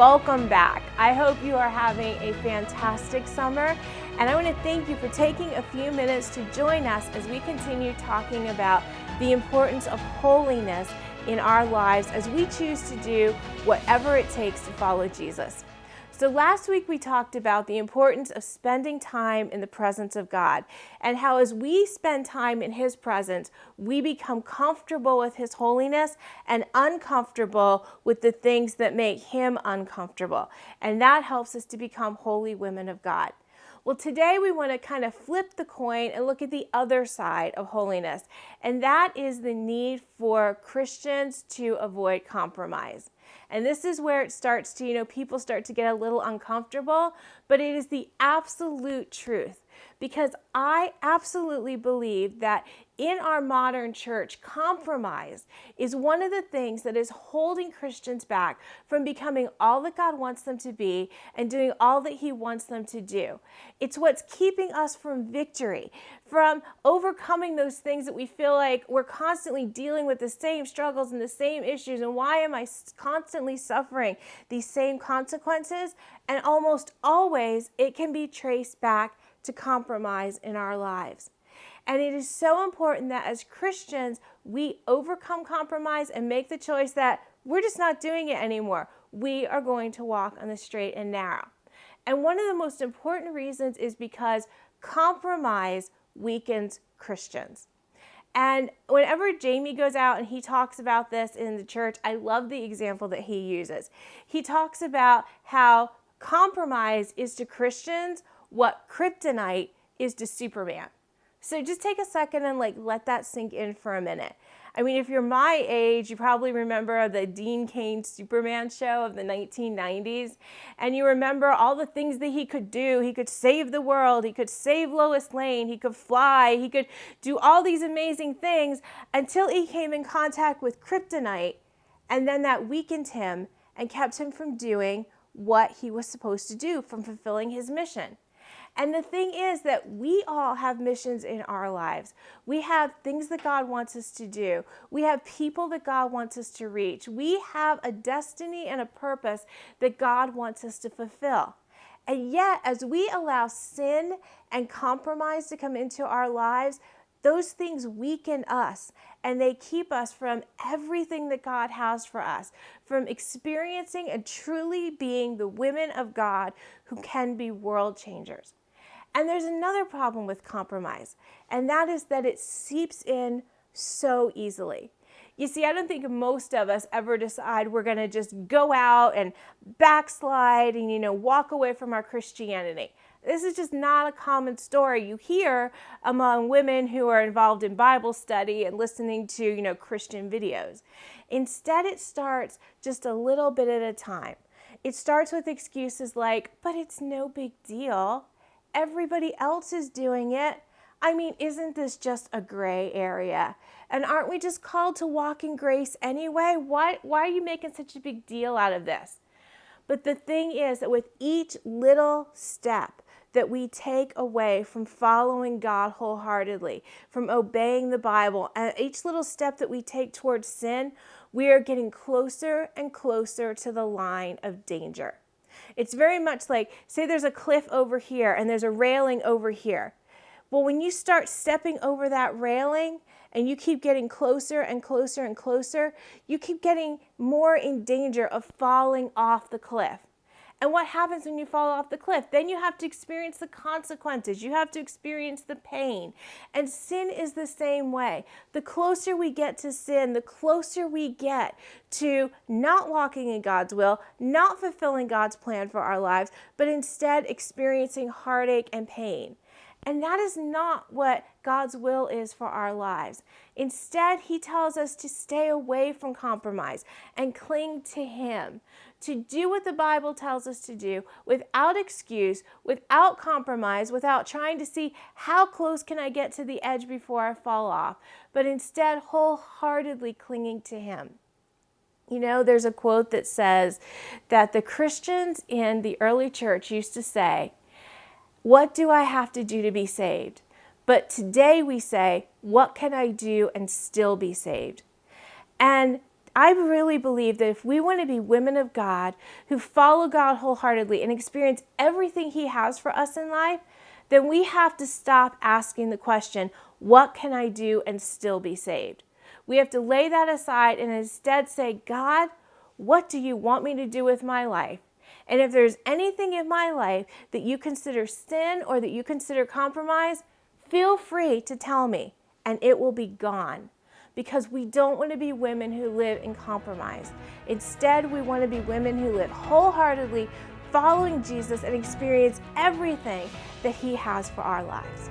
welcome back. I hope you are having a fantastic summer, and I want to thank you for taking a few minutes to join us as we continue talking about the importance of holiness in our lives as we choose to do whatever it takes to follow Jesus. So last week we talked about the importance of spending time in the presence of God, and how as we spend time in His presence, we become comfortable with His holiness and uncomfortable with the things that make Him uncomfortable. And that helps us to become holy women of God. Well, today we want to kind of flip the coin and look at the other side of holiness, and that is the need for Christians to avoid compromise. And this is where it starts to, people start to get a little uncomfortable, but it is the absolute truth. Because I absolutely believe that in our modern church, compromise is one of the things that is holding Christians back from becoming all that God wants them to be and doing all that He wants them to do. It's what's keeping us from victory, from overcoming those things that we feel like we're constantly dealing with the same struggles and the same issues, and why am I constantly suffering these same consequences? And almost always it can be traced back to compromise in our lives. And it is so important that as Christians, we overcome compromise and make the choice that we're just not doing it anymore. We are going to walk on the straight and narrow. And one of the most important reasons is because compromise weakens Christians. And whenever Jamie goes out and he talks about this in the church, I love the example that he uses. He talks about how compromise is to Christians what kryptonite is to Superman. So just take a second and let that sink in for a minute. I mean, if you're my age, you probably remember the Dean Cain Superman show of the 1990s. And you remember all the things that he could do. He could save the world. He could save Lois Lane. He could fly. He could do all these amazing things until he came in contact with kryptonite. And then that weakened him and kept him from doing what he was supposed to do, from fulfilling his mission. And the thing is that we all have missions in our lives. We have things that God wants us to do. We have people that God wants us to reach. We have a destiny and a purpose that God wants us to fulfill. And yet, as we allow sin and compromise to come into our lives, those things weaken us, and they keep us from everything that God has for us, from experiencing and truly being the women of God who can be world changers. And there's another problem with compromise, and that is that it seeps in so easily. You see, I don't think most of us ever decide we're going to just go out and backslide and, walk away from our Christianity. This is just not a common story you hear among women who are involved in Bible study and listening to, Christian videos. Instead, it starts just a little bit at a time. It starts with excuses like, but it's no big deal. Everybody else is doing it. I mean, isn't this just a gray area? And aren't we just called to walk in grace anyway? Why are you making such a big deal out of this? But the thing is that with each little step that we take away from following God wholeheartedly, from obeying the Bible, and each little step that we take towards sin, we are getting closer and closer to the line of danger. It's very much like, say there's a cliff over here and there's a railing over here. Well, when you start stepping over that railing and you keep getting closer and closer and closer, you keep getting more in danger of falling off the cliff. And what happens when you fall off the cliff? Then you have to experience the consequences. You have to experience the pain. And sin is the same way. The closer we get to sin, the closer we get to not walking in God's will, not fulfilling God's plan for our lives, but instead experiencing heartache and pain. And that is not what God's will is for our lives. Instead, He tells us to stay away from compromise and cling to Him, to do what the Bible tells us to do without excuse, without compromise, without trying to see how close can I get to the edge before I fall off, but instead wholeheartedly clinging to Him. There's a quote that says that the Christians in the early church used to say, "What do I have to do to be saved?" But today we say, "What can I do and still be saved?" And I really believe that if we want to be women of God who follow God wholeheartedly and experience everything He has for us in life, then we have to stop asking the question, what can I do and still be saved? We have to lay that aside and instead say, God, what do you want me to do with my life? And if there's anything in my life that you consider sin or that you consider compromise, feel free to tell me and it will be gone. Because we don't want to be women who live in compromise. Instead, we want to be women who live wholeheartedly following Jesus and experience everything that He has for our lives.